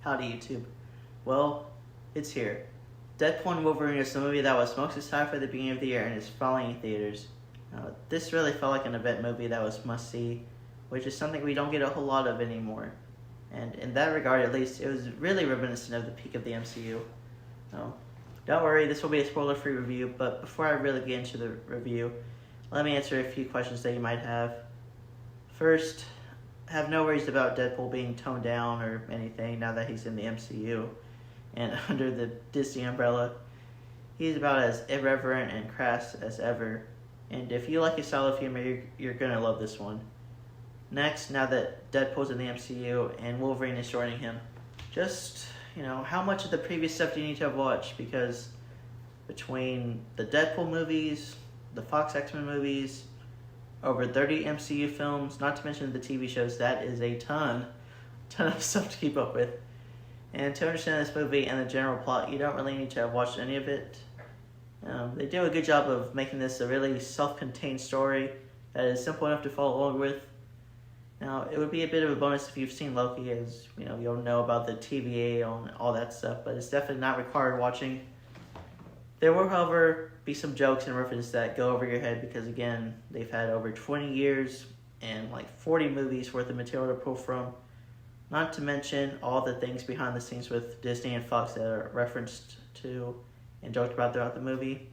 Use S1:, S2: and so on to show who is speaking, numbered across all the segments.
S1: Howdy YouTube. Well, it's here. Deadpool and Wolverine is the movie that was most excited for at the beginning of the year and is finally in theaters. This really felt like an event movie that was must-see, which is something we don't get a whole lot of anymore. And in that regard, at least, it was really reminiscent of the peak of the MCU. Don't worry, this will be a spoiler-free review, but before I really get into the review, let me answer a few questions that you might have. First, have no worries about Deadpool being toned down or anything now that he's in the MCU and under the Disney umbrella. He's about as irreverent and crass as ever, and if you like his style of humor, you're gonna love this one. Next, now that Deadpool's in the MCU and Wolverine is joining him, just, how much of the previous stuff do you need to have watched? Because between the Deadpool movies, the Fox X-Men movies, over 30 MCU films, not to mention the TV shows, that is a ton of stuff to keep up with. And to understand this movie and the general plot, you don't really need to have watched any of it. They do a good job of making this a really self-contained story that is simple enough to follow along with. Now, it would be a bit of a bonus if you've seen Loki, as you'll know about the TVA and all that stuff, but it's definitely not required watching. There will, however, be some jokes and references that go over your head because, again, they've had over 20 years and like 40 movies worth of material to pull from. Not to mention all the things behind the scenes with Disney and Fox that are referenced to and joked about throughout the movie,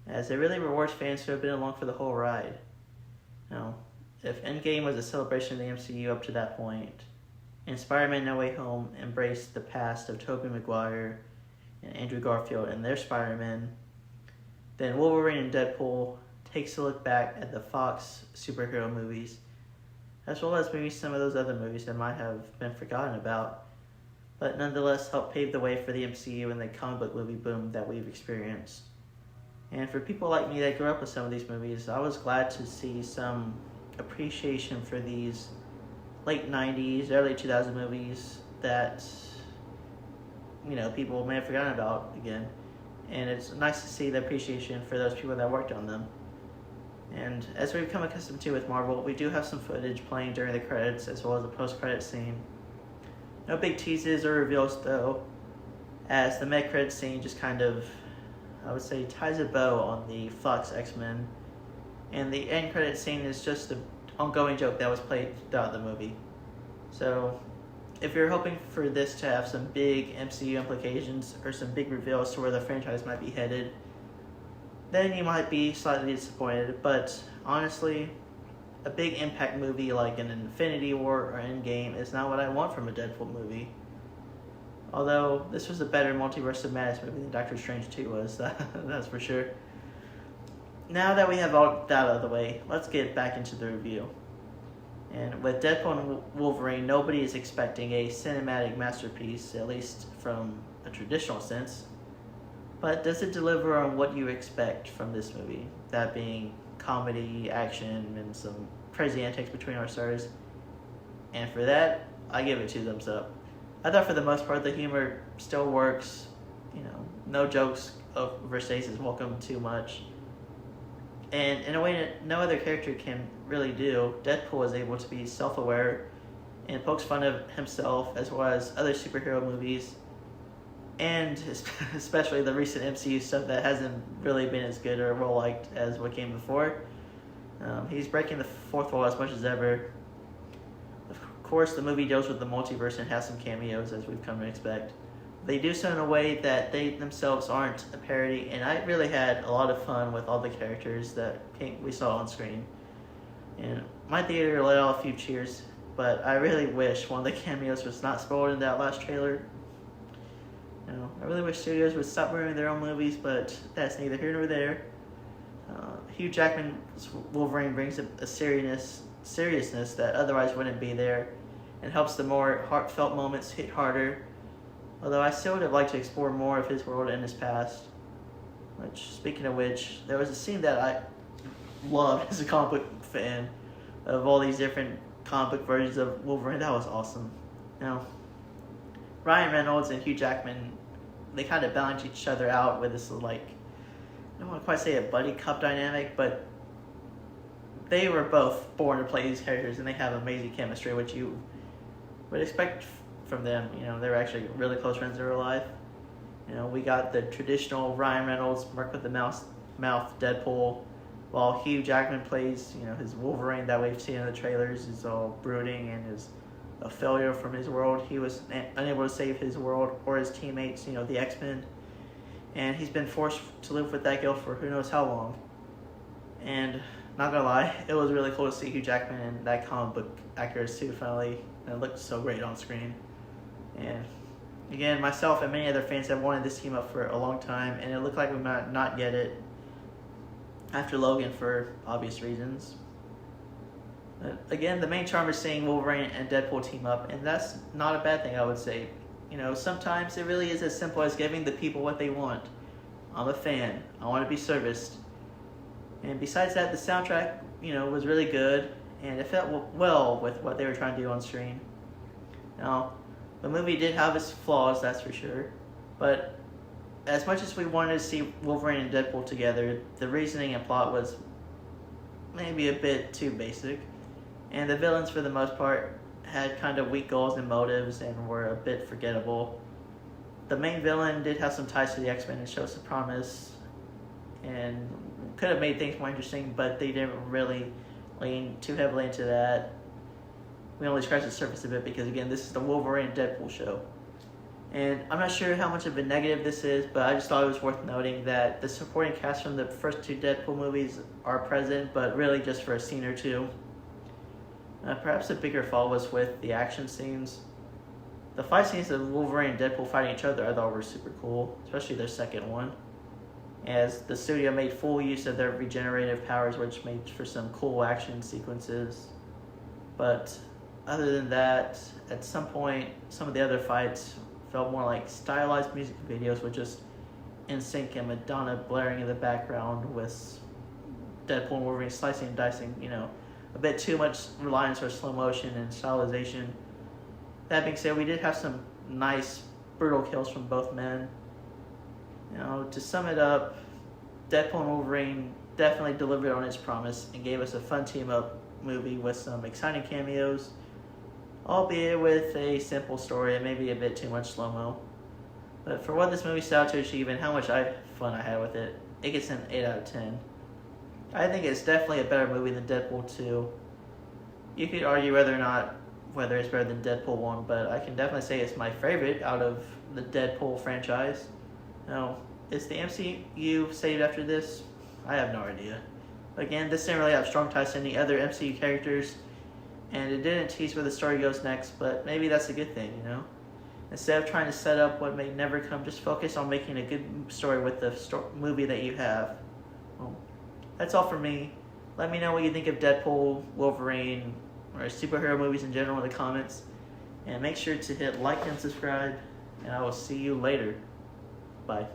S1: as it really rewards fans who have been along for the whole ride. Now, if Endgame was a celebration of the MCU up to that point, and Spider-Man No Way Home embraced the past of Tobey Maguire and Andrew Garfield and their Spider-Man, then Wolverine and Deadpool takes a look back at the Fox superhero movies, as well as maybe some of those other movies that might have been forgotten about, but nonetheless help pave the way for the MCU and the comic book movie boom that we've experienced. And for people like me that grew up with some of these movies, I was glad to see some appreciation for these late 90s, early 2000 movies that people may have forgotten about again. And it's nice to see the appreciation for those people that worked on them. And as we've become accustomed to with Marvel, we do have some footage playing during the credits as well as the post-credit scene. No big teases or reveals though, as the mid-credit scene just kind of, I would say, ties a bow on the Fox X-Men. And the end credit scene is just an ongoing joke that was played throughout the movie. So, if you're hoping for this to have some big MCU implications or some big reveals to where the franchise might be headed, then you might be slightly disappointed. But honestly, a big impact movie like an Infinity War or Endgame is not what I want from a Deadpool movie. Although this was a better Multiverse of Madness movie than Doctor Strange 2 was, that's for sure. Now that we have all that out of the way, let's get back into the review. And with Deadpool and Wolverine, nobody is expecting a cinematic masterpiece, at least from a traditional sense. But does it deliver on what you expect from this movie? That being comedy, action, and some crazy antics between our stars. And for that, I give it 2 thumbs up. I thought for the most part the humor still works. No jokes overstays his welcome too much. And in a way that no other character can really do, Deadpool is able to be self-aware and pokes fun of himself as well as other superhero movies, and especially the recent MCU stuff that hasn't really been as good or well-liked as what came before. He's breaking the fourth wall as much as ever. Of course, the movie deals with the multiverse and has some cameos, as we've come to expect. They do so in a way that they themselves aren't a parody, and I really had a lot of fun with all the characters that we saw on screen. And my theater let out a few cheers, but I really wish one of the cameos was not spoiled in that last trailer. I really wish studios would stop ruining their own movies, but that's neither here nor there. Hugh Jackman's Wolverine brings a seriousness that otherwise wouldn't be there, and helps the more heartfelt moments hit harder. Although I still would have liked to explore more of his world and his past. Speaking of which, there was a scene that I loved as a comic book fan of all these different comic book versions of Wolverine. That was awesome. Ryan Reynolds and Hugh Jackman, they kind of balance each other out with this, I don't want to quite say a buddy cop dynamic, but they were both born to play these characters, and they have amazing chemistry, which you would expect from them. You know, they were actually really close friends in real life. You know, we got the traditional Ryan Reynolds, Mark with the mouth Deadpool, while Hugh Jackman plays, you know, his Wolverine that we've seen in the trailers is all brooding and is a failure from his world. He was unable to save his world or his teammates, you know, the X-Men. And he's been forced to live with that guilt for who knows how long. And not gonna lie, it was really cool to see Hugh Jackman in that comic book accurate suit finally. And it looked so great on screen. And again, myself and many other fans have wanted this team up for a long time, and it looked like we might not get it after Logan for obvious reasons. But again, the main charm is seeing Wolverine and Deadpool team up, and that's not a bad thing, I would say. You know, sometimes it really is as simple as giving the people what they want. I'm a fan. I want to be serviced. And besides that, the soundtrack, you know, was really good, and it felt well with what they were trying to do on screen. Now, the movie did have its flaws, that's for sure, but as much as we wanted to see Wolverine and Deadpool together, the reasoning and plot was maybe a bit too basic, and the villains, for the most part, had kind of weak goals and motives and were a bit forgettable. The main villain did have some ties to the X-Men and showed some promise, and could have made things more interesting, but they didn't really lean too heavily into that. We only scratched the surface a bit because, again, this is the Wolverine and Deadpool show. And I'm not sure how much of a negative this is, but I just thought it was worth noting that the supporting cast from the first two Deadpool movies are present, but really just for a scene or two. Perhaps a bigger flaw was with the action scenes. The fight scenes of Wolverine and Deadpool fighting each other I thought were super cool, especially their second one, as the studio made full use of their regenerative powers, which made for some cool action sequences. But other than that, at some point, some of the other fights felt more like stylized music videos with just NSYNC and Madonna blaring in the background with Deadpool and Wolverine slicing and dicing, you know, a bit too much reliance on slow motion and stylization. That being said, we did have some nice, brutal kills from both men. You know, to sum it up, Deadpool and Wolverine definitely delivered on its promise and gave us a fun team-up movie with some exciting cameos, albeit with a simple story and maybe a bit too much slow-mo. But for what this movie set out to achieve and how much fun I had with it, it gets an 8 out of 10. I think it's definitely a better movie than Deadpool 2. You could argue whether it's better than Deadpool 1, but I can definitely say it's my favorite out of the Deadpool franchise. Now, is the MCU saved after this? I have no idea. Again, this didn't really have strong ties to any other MCU characters, and it didn't tease where the story goes next, but maybe that's a good thing, you know? Instead of trying to set up what may never come, just focus on making a good story with the movie that you have. Well, that's all for me. Let me know what you think of Deadpool, Wolverine, or superhero movies in general in the comments. And make sure to hit like and subscribe, and I will see you later. Bye.